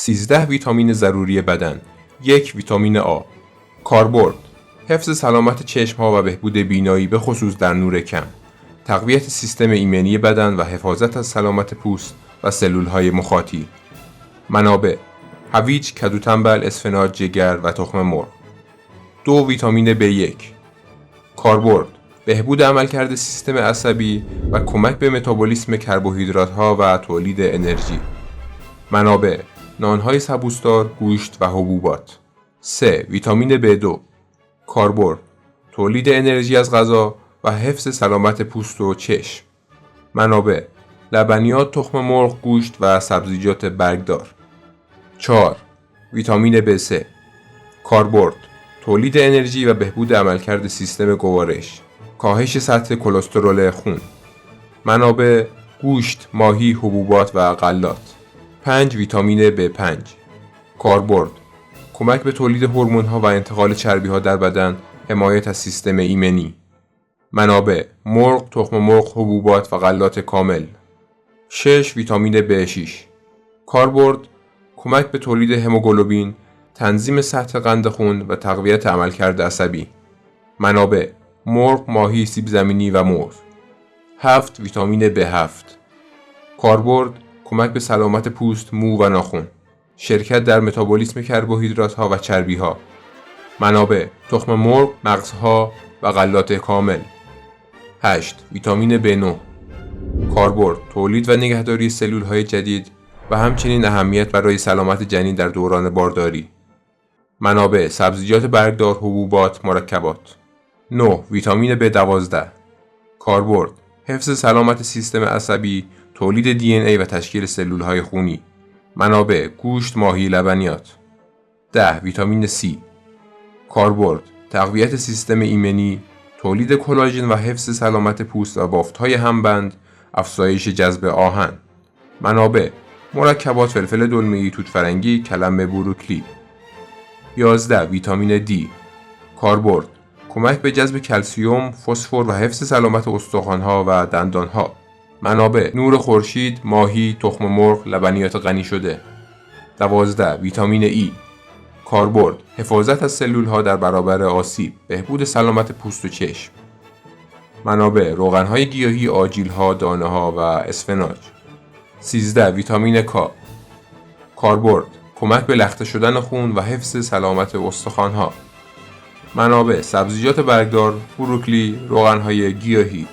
13 ویتامین ضروری بدن. 1 ویتامین آ. کاربرد: حفظ سلامت چشم‌ها و بهبود بینایی به خصوص در نور کم. تقویت سیستم ایمنی بدن و حفاظت از سلامت پوست و سلول‌های مخاطی. منابع: هویج، کدو تنبل، اسفناج، جگر و تخم مرغ. 2 ویتامین B1. کاربرد: بهبود عملکرد سیستم عصبی و کمک به متابولیسم کربوهیدرات‌ها و تولید انرژی. منابع: نان‌های سبوسدار، گوشت و حبوبات. 3 ویتامین B2. کاربرد: تولید انرژی از غذا و حفظ سلامت پوست و چشم. منابع: لبنیات، تخم مرغ، گوشت و سبزیجات برگدار. 4 ویتامین B3. کاربرد: تولید انرژی و بهبود عملکرد سیستم گوارش، کاهش سطح کلسترول خون. منابع: گوشت، ماهی، حبوبات و غلات. 5 ویتامین B5. کاربرد: کمک به تولید هورمون‌ها و انتقال چربی‌ها در بدن، حمایت از سیستم ایمنی. منابع: مرغ، تخم مرغ، حبوبات و غلات کامل. 6 ویتامین B6. کاربرد: کمک به تولید هموگلوبین، تنظیم سطح قند خون و تقویت عملکرد عصبی. منابع: مرغ، ماهی، سیب زمینی و مرغ. 7 ویتامین B7. کاربرد: کمک به سلامت پوست، مو و ناخن، شرکت در متابولیسم کربوهیدرات‌ها و چربی‌ها. منابع: تخم مرغ، مغزها و غلات کامل. 8 ویتامین B9. کاربرد: تولید و نگهداری سلول‌های جدید و همچنین اهمیت برای سلامت جنین در دوران بارداری. منابع: سبزیجات برگدار، حبوبات، مرکبات. 9 ویتامین B12. کاربرد: حفظ سلامت سیستم عصبی، تولید DNA و تشکیل سلول‌های خونی. منابع: گوشت، ماهی، لبنیات. 10 ویتامین C. کاربرد: تقویت سیستم ایمنی، تولید کلاژن و حفظ سلامت پوست و بافت‌های همبند، افزایش جذب آهن. منابع: مرکبات فلفل دلمه‌ای، توت فرنگی، کلم بروکلی. 11 ویتامین D. کاربرد: کمک به جذب کلسیم، فسفر و حفظ سلامت استخوان‌ها و دندان‌ها. منابع: نور خورشید، ماهی، تخم مرغ، لبنیات غنی شده. 12 ویتامین E. کاربرد: حفاظت از سلول‌ها در برابر آسیب، بهبود سلامت پوست و چشم. منابع: روغن‌های گیاهی، آجیل‌ها، دانه‌ها و اسفناج. 13 ویتامین K. کاربرد: کمک به لخته شدن خون و حفظ سلامت استخوان‌ها. منابع: سبزیجات برگدار، بروکلی، روغن‌های گیاهی.